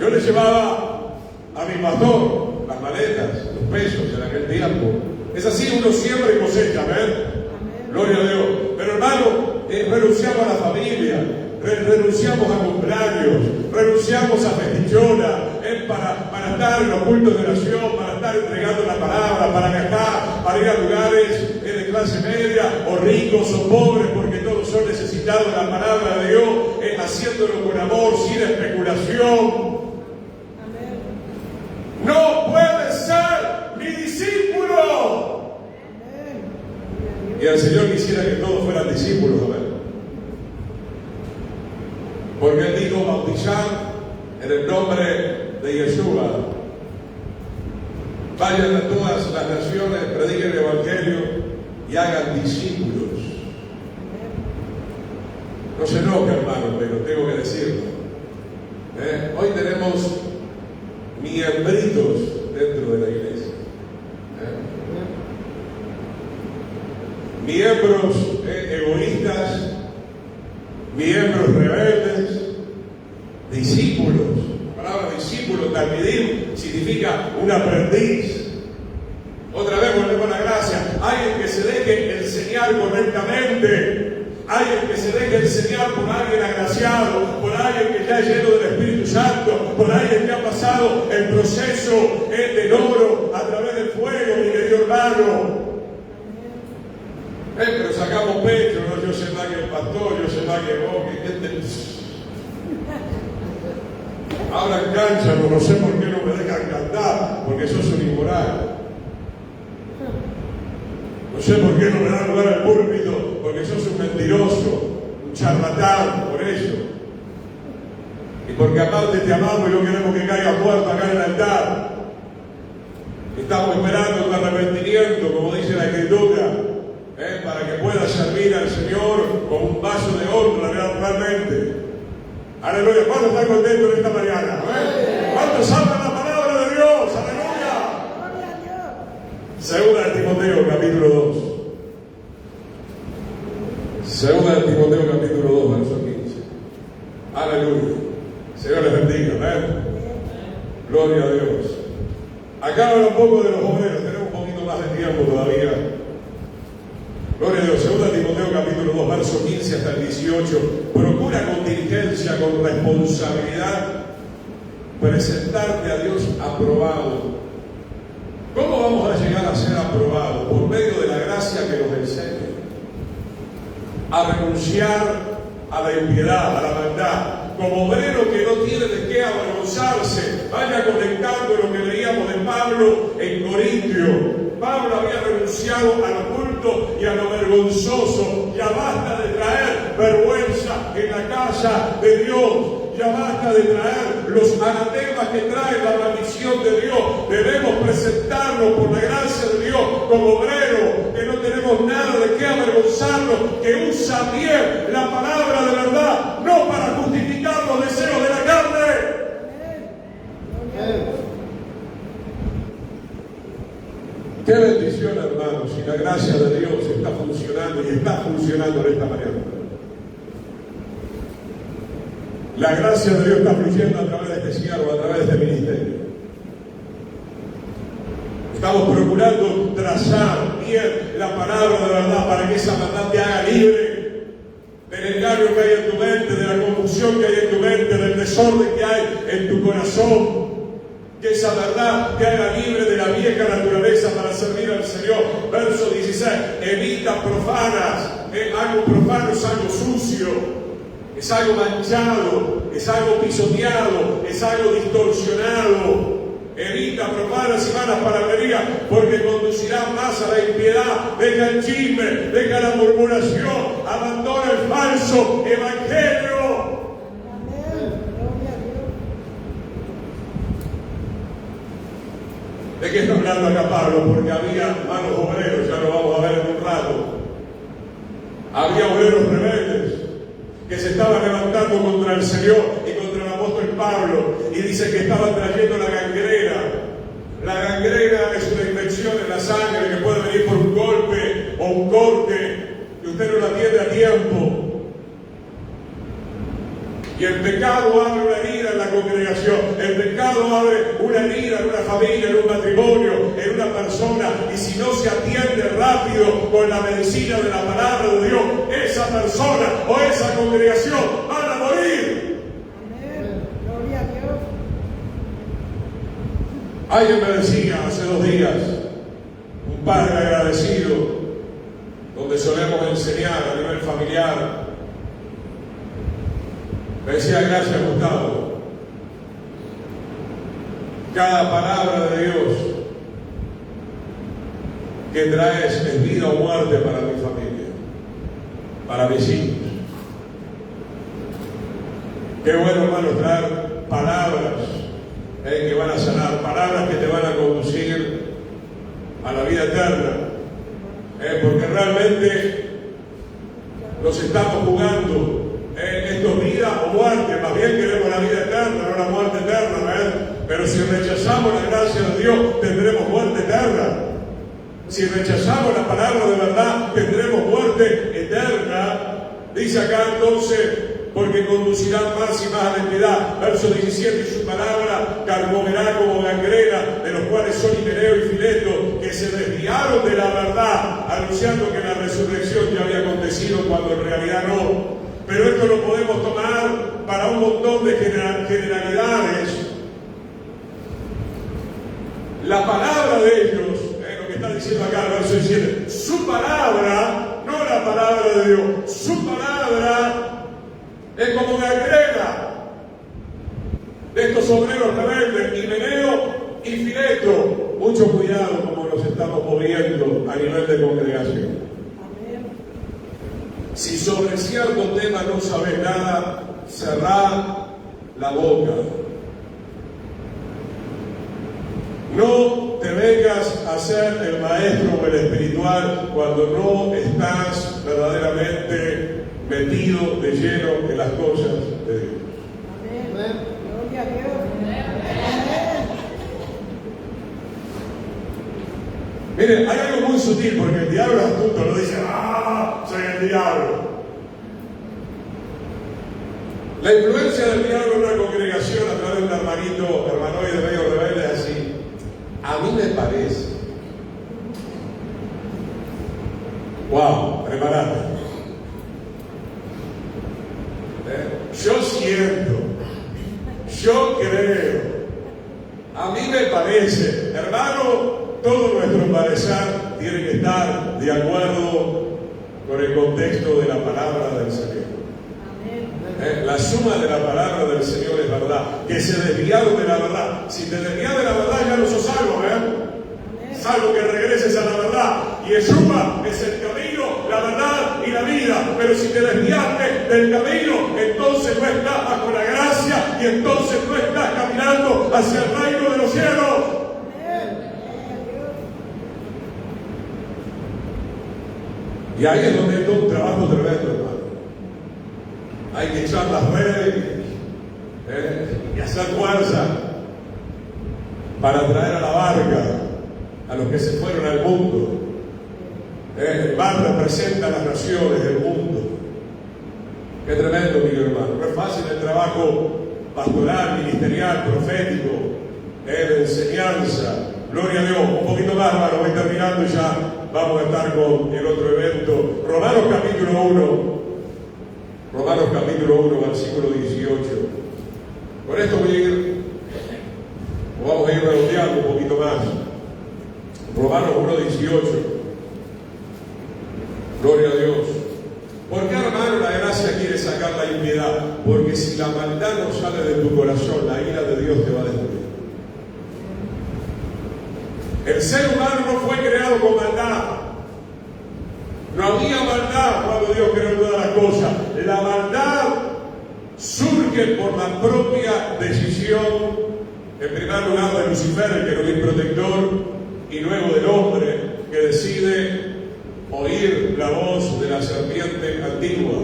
Yo le llevaba a mi pastor las maletas, los pesos en aquel tiempo. Es así, uno siembra y cosecha, ¿ven? Gloria a Dios. Pero hermano, renunciamos a la familia, renunciamos a cumpleaños, renunciamos a festichola, para estar en los cultos de oración, para estar entregando la palabra, para viajar, para ir a lugares de clase media, o ricos o pobres, porque todos son necesitados de la palabra de Dios, haciéndolo con amor, sin especulación. No puede ser mi discípulo. Y el Señor quisiera que todos fueran discípulos, amén. Porque Él dijo: bautizar en el nombre de Yeshua. Vayan a todas las naciones, prediquen el Evangelio y hagan discípulos. No se enoje, hermano, pero tengo que decirlo. Hoy tenemos miembritos dentro de la iglesia. Miembros egoístas, miembros rebeldes, discípulos. La palabra discípulo, talmidim, significa un aprendiz. Otra vez volvemos a la gracia. Alguien que se deje enseñar correctamente. Alguien que se deje enseñar por alguien agraciado, por alguien que ya es lleno del Espíritu Santo, por alguien que ha pasado el proceso del oro a través del fuego, mi querido hermano. Pero sacamos pecho, ¿no? Yo sé más que el pastor, yo sé más que vos, Ahora cancha, no sé por qué no me dejan cantar, porque sos un inmoral. No sé por qué no me dan lugar al púlpito, porque sos un mentiroso, un charlatán, por eso. Y porque aparte te amamos y no queremos que caiga muerto acá en el altar. Estamos esperando un arrepentimiento, como dice la Escritura, para que pueda servir al Señor con un vaso de honra realmente. Aleluya. ¿Cuántos están contentos en esta mañana? ¿Cuántos aman la palabra de Dios? Aleluya. Segunda de Timoteo, capítulo 2. Segunda de Timoteo, capítulo 2, verso 15. Aleluya. Señor les bendiga. Amén. Gloria a Dios. Acá habla un poco de los obreros. Tenemos un poquito más de tiempo todavía. Gloria a Dios. Segunda de Timoteo, capítulo 2, verso 15 hasta el 18. Procura con diligencia, con responsabilidad, presentarte a Dios aprobado. ¿Cómo vamos a llegar a ser aprobados? Por medio de la gracia que nos enseña. A renunciar a la impiedad, a la maldad. Como obrero que no tiene de qué avergonzarse. Vaya conectando lo que leíamos de Pablo en Corintio. Pablo había renunciado al culto y a lo vergonzoso. Ya basta de traer vergüenza en la casa de Dios. Ya basta de traer los anatemas que trae la maldición de Dios. Debemos presentarnos por la gracia de Dios como obreros, que no tenemos nada de qué avergonzarnos, que usa bien la palabra de verdad, no para justificar los deseos de la carne. Qué bendición, hermanos, si la gracia de Dios está funcionando y está funcionando en esta mañana. La gracia de Dios está fluyendo a través de este siervo, a través de este ministerio. Estamos procurando trazar bien la palabra de verdad para que esa verdad te haga libre del engaño que hay en tu mente, de la confusión que hay en tu mente, del desorden que hay en tu corazón. Que esa verdad te haga libre de la vieja naturaleza para servir al Señor. Verso 16. Evita profanas. Algo profano es algo sucio. Es algo manchado. Es algo pisoteado. Es algo distorsionado. Evita profanas y malas palabrerías, porque conducirá más a la impiedad. Deja el chisme, deja la murmuración. Abandona el falso evangelio. ¿De qué está hablando acá Pablo? Porque había malos obreros, ya lo vamos a ver en un rato. Había obreros rebeldes que se estaban levantando contra el Señor y contra el apóstol Pablo, y dice que estaban trayendo la gangrena. La gangrena es una infección en la sangre que puede venir por un golpe o un corte, que usted no la atiende a tiempo. Y el pecado abre una herida en la congregación, el pecado abre una herida en una familia, en un matrimonio, en una persona, y si no se atiende rápido con la medicina de la palabra de Dios, esa persona o esa congregación van a morir. Amén. Gloria a Dios. Alguien me decía hace 2 días, un padre agradecido, donde solemos enseñar a nivel familiar, me decía: gracias, Gustavo. Cada palabra de Dios que traes es vida o muerte para mi familia, para mis hijos. Qué bueno, hermano, traer palabras que van a sanar, palabras que te van a conducir a la vida eterna, porque realmente nos estamos jugando. Esto es vida o muerte, más bien queremos la vida eterna, no la muerte eterna, ¿verdad? Pero si rechazamos la gracia de Dios, tendremos muerte eterna. Si rechazamos la palabra de verdad, tendremos muerte eterna. Dice acá entonces: porque conducirán más y más a la impiedad. Verso 17: y su palabra carcomerá como gangrena, de los cuales son Himeneo y Fileto, que se desviaron de la verdad, anunciando que la resurrección ya había acontecido cuando en realidad no. Pero esto lo podemos tomar para un montón de generalidades. La palabra de ellos, lo que está diciendo acá el verso 17, su palabra, no la palabra de Dios, su palabra es como una gangrena de estos obreros rebeldes, Himeneo y Fileto. Mucho cuidado como nos estamos moviendo a nivel de congregación. Si sobre cierto tema no sabes nada, cerrá la boca. No te vengas a ser el maestro o el espiritual cuando no estás verdaderamente metido de lleno en las cosas de Dios. Amén. Gloria a Dios. Miren, hay algo muy sutil, porque el diablo es astuto, lo dice: ¡ah! Soy el diablo. La influencia del diablo en una congregación a través de un hermanoide medio rebelde es así. A mí me parece. ¡Wow! Prepárate. Yo siento. Yo creo. A mí me parece. Hermano, todo nuestro parecer tiene que estar de acuerdo con el contexto de la palabra del Señor. La suma de la palabra del Señor es verdad. Que se desviaron de la verdad. Si te desvías de la verdad, ya no sos salvo, salvo que regreses a la verdad. Y Yeshua es el camino, la verdad y la vida. Pero si te desviaste del camino, entonces no estás bajo la gracia y entonces no estás caminando hacia el reino de los cielos. Y ahí es donde hay todo un trabajo tremendo, hermano. Hay que echar las redes y hacer fuerza para traer a la barca a los que se fueron al mundo. El mar representa las naciones del mundo. Qué tremendo, mi hermano. No es fácil el trabajo pastoral, ministerial, profético, de enseñanza. Gloria a Dios. Un poquito más, hermano, voy terminando y ya vamos a estar con el otro evento. Romanos capítulo 1. Romanos capítulo 1, versículo 18. Con esto vamos a ir redondeando un poquito más. Romanos 1, 18. Gloria a Dios. ¿Por qué, hermano, la gracia quiere sacar la impiedad? Porque si la maldad no sale de tu corazón, la ira de Dios te va a destruir. El ser humano no fue creado con maldad. No había maldad cuando Dios creó todas las cosas. La maldad surge por la propia decisión, en primer lugar de Lucifer, el querubín protector, y luego del hombre que decide oír la voz de la serpiente antigua.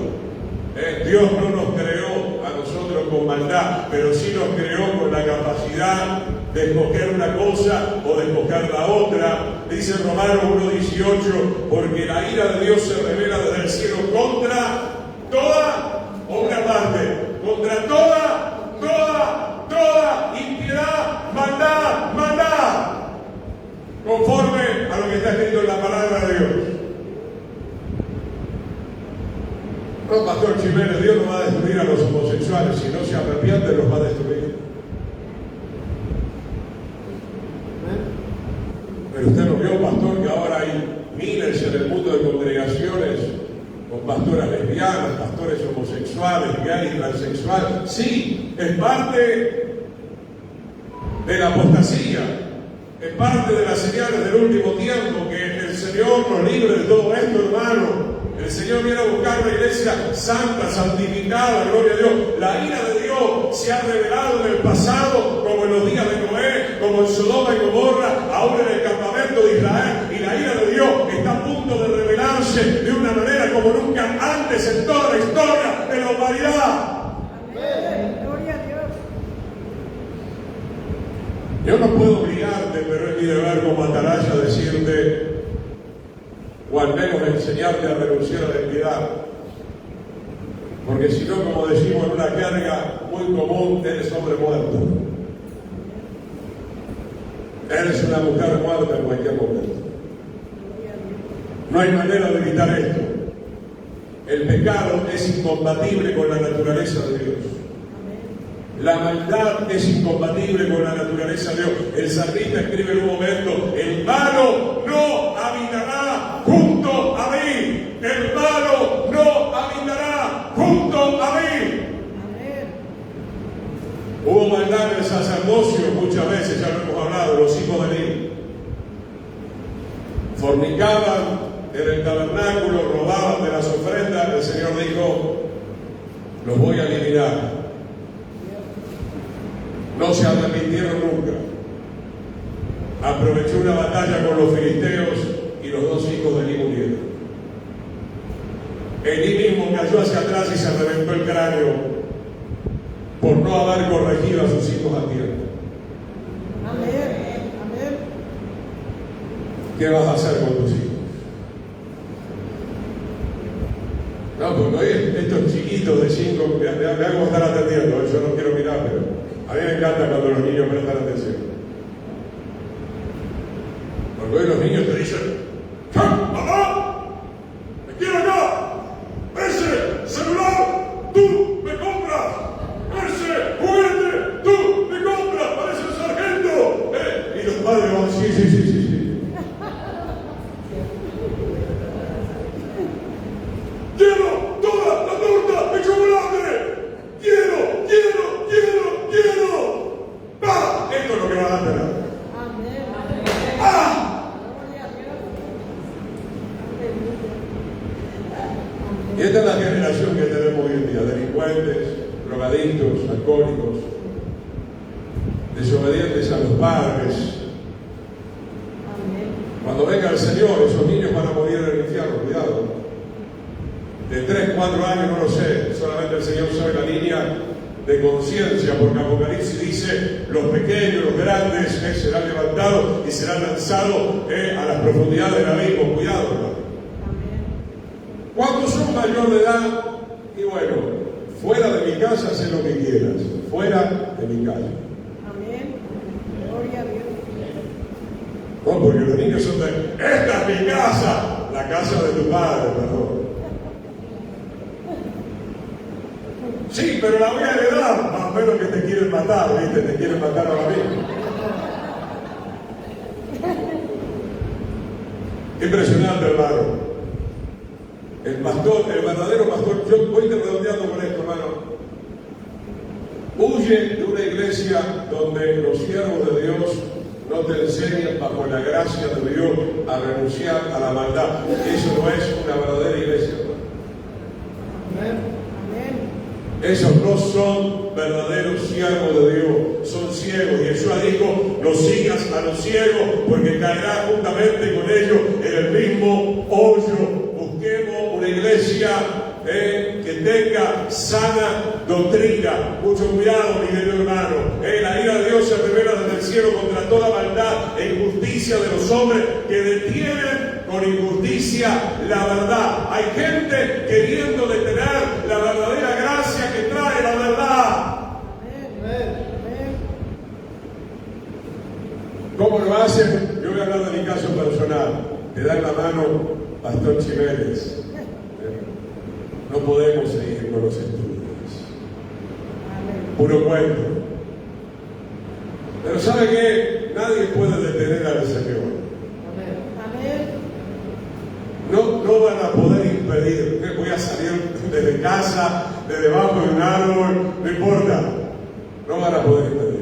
Dios no nos creó a nosotros con maldad, pero sí nos creó con la capacidad de escoger una cosa o de escoger la otra. Dice Romanos 1:18, porque la ira de Dios se revela desde el cielo contra toda o una parte, contra toda impiedad, maldad, conforme a lo que está escrito en la palabra de Dios. No, pastor Jiménez, Dios no va a destruir a los homosexuales, si no se arrepienten los va a destruir. Pero usted no vio, pastor, que ahora hay miles en el mundo de congregaciones con pastoras lesbianas, pastores homosexuales, gays, transexuales. Sí, es parte de la apostasía, es parte de las señales del último tiempo, que el Señor nos libre de todo esto, hermano. El Señor viene a buscar una iglesia santa, santificada, gloria a Dios. La ira de Dios se ha revelado en el pasado, como en los días de Noé, como en Sodoma y Gomorra, ahora en el campamento de Israel. Y la ira de Dios está a punto de revelarse de una manera como nunca antes en toda la historia de la humanidad. Amén. Gloria a Dios. Yo no puedo obligarte, pero es mi deber como atalaya decirte, o al menos enseñarte a renunciar a la impiedad. Porque si no, como decimos en una carga muy común, eres hombre muerto. Eres una mujer muerta en cualquier momento. No hay manera de evitar esto. El pecado es incompatible con la naturaleza de Dios. La maldad es incompatible con la naturaleza de Dios. El salmista escribe en un momento: el malo no habitará junto a mí. El malo no habitará junto a mí. Amén. Hubo maldad en el sacerdocio muchas veces, ya lo hemos hablado, los hijos de Eli. Fornicaban en el tabernáculo, robaban de las ofrendas. El Señor dijo: los voy a eliminar. No se arrepintieron nunca. Aprovechó una batalla con los filisteos y los dos hijos de Eli murieron. Eli mismo cayó hacia atrás y se reventó el cráneo por no haber corregido a sus hijos a tiempo. Amén. Amén. ¿Qué vas a hacer con tus hijos? No, porque hoy estos chiquitos de 5, me hago estar atendiendo, yo no quiero mirar, pero a mí me encanta cuando los niños prestan atención. Porque hoy los niños te dicen: ¿qué? ¡Mamá! ¡Me quiero acá! ¡Ese celular tú me compras! ¡Ese juguete tú me compras! ¡Parece el sargento! Y los padres van: sí. ¡Quiero toda la torta de chocolate! ¡Quiero! ¡Ah! Esto es lo que va a tener. Amén. ¡Ah! Gloria a Dios. Y esta es la generación que tenemos hoy en día: delincuentes, drogadictos, alcohólicos, desobedientes a los padres. Amén. Cuando venga el Señor, esos niños van a morir en el infierno, cuidado. De 3, 4 años, no lo sé, solamente el Señor sabe la línea de conciencia, porque Apocalipsis dice: los pequeños, los grandes serán levantados y serán lanzados a las profundidades del abismo. Cuidado, hermano. Amén. Cuando son mayor de edad, y bueno, fuera de mi casa, haz lo que quieras, fuera de mi casa. Amén. Gloria a Dios. No, porque los niños son de: esta es mi casa, la casa de tu padre, perdón. Sí, pero la voy a heredar. Más o menos que te quieren matar, ¿viste? Te quieren matar ahora mismo. Impresionante, hermano. El pastor, el verdadero pastor, yo voy redondeando con esto, hermano. Huye de una iglesia donde los siervos de Dios no te enseñan bajo la gracia de Dios a renunciar a la maldad. Eso no es una verdadera iglesia, hermano. Amén. Esos no son verdaderos siervos de Dios, son ciegos. Y Yeshua dijo: no sigas a los ciegos, porque caerá juntamente con ellos en el mismo hoyo. Busquemos una iglesia que tenga sana doctrina. Mucho cuidado, mi querido hermano. La ira de Dios se revela desde el cielo contra toda maldad e injusticia de los hombres que detienen con injusticia la verdad. Hay gente queriendo detener la verdadera gracia que trae la verdad ¿Cómo lo hacen? Yo voy a hablar de mi caso personal. Te dan la mano, Pastor Jiménez. No podemos seguir con los estudios. Puro cuento. Pero ¿sabe qué? Nadie puede detener al Señor. Amén. No van a poder impedir que voy a salir desde casa, de debajo de un árbol, no importa. No van a poder impedir.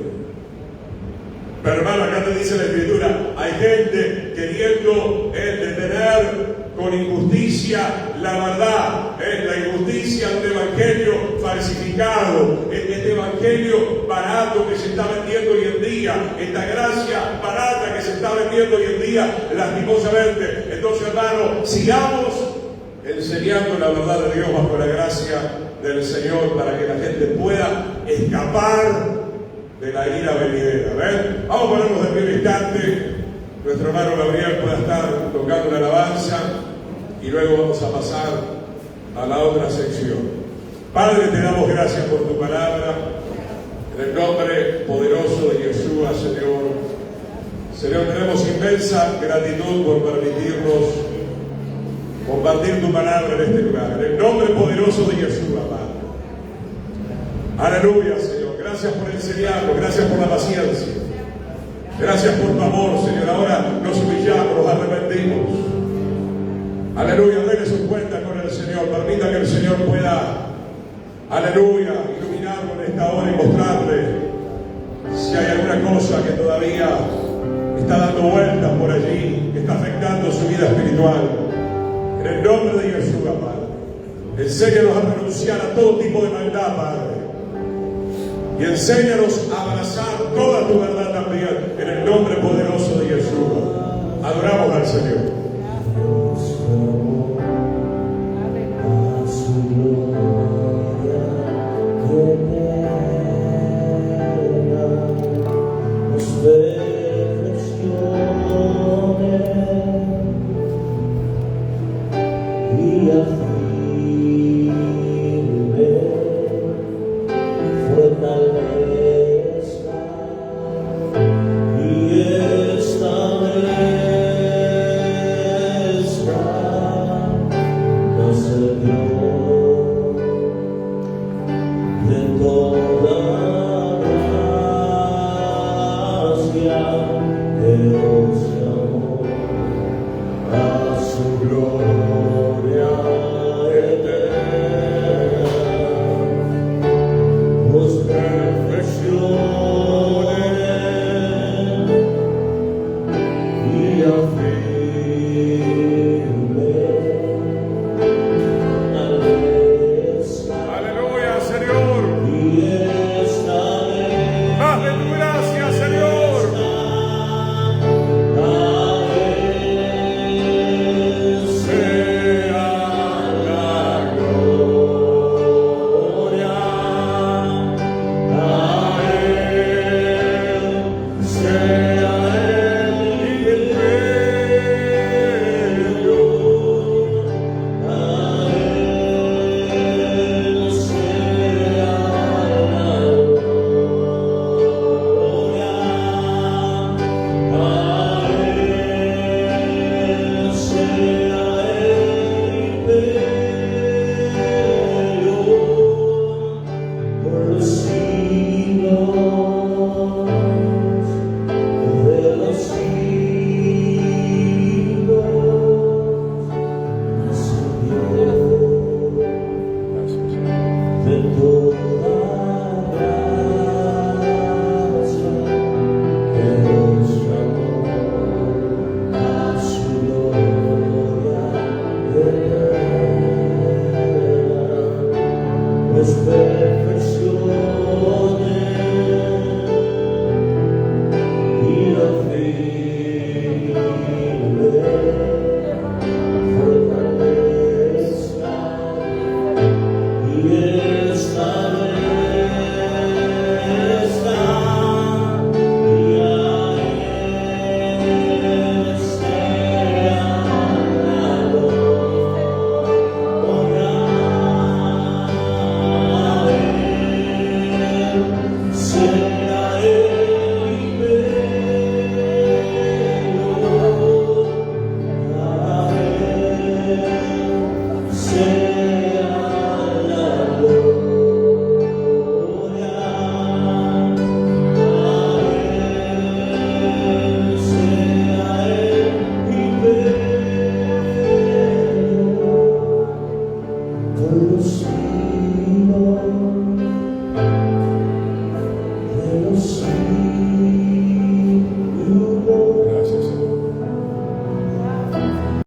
Pero hermano, acá te dice la Escritura, hay gente queriendo detener con injusticia la verdad, la injusticia de un evangelio falsificado, este evangelio barato que se está vendiendo hoy en día, esta gracia barata que se está vendiendo hoy en día, lastimosamente. Entonces, hermano, sigamos enseñando la verdad de Dios bajo la gracia del Señor para que la gente pueda escapar de la ira venidera. ¿Ven? Vamos a ponernos de pie un instante. Nuestro hermano Gabriel pueda estar tocando la alabanza y luego vamos a pasar a la otra sección. Padre, te damos gracias por tu palabra. En el nombre poderoso de Yeshua, Señor. Señor, tenemos inmensa gratitud por permitirnos compartir tu palabra en este lugar. En el nombre poderoso de Yeshua, Padre. Aleluya, Señor. Gracias por enseñarnos, gracias por la paciencia. Gracias por tu amor, Señor. Ahora nos humillamos, nos arrepentimos. Aleluya, denle su cuenta con el Señor. Permita que el Señor pueda, aleluya, iluminarlo en esta hora y mostrarle si hay alguna cosa que todavía está dando vueltas por allí, que está afectando su vida espiritual. En el nombre de Yeshua, Padre. Enséñanos a renunciar a todo tipo de maldad, Padre. Y enséñanos a abrazar toda tu verdad también, en el nombre poderoso de Yeshua. Adoramos al Señor.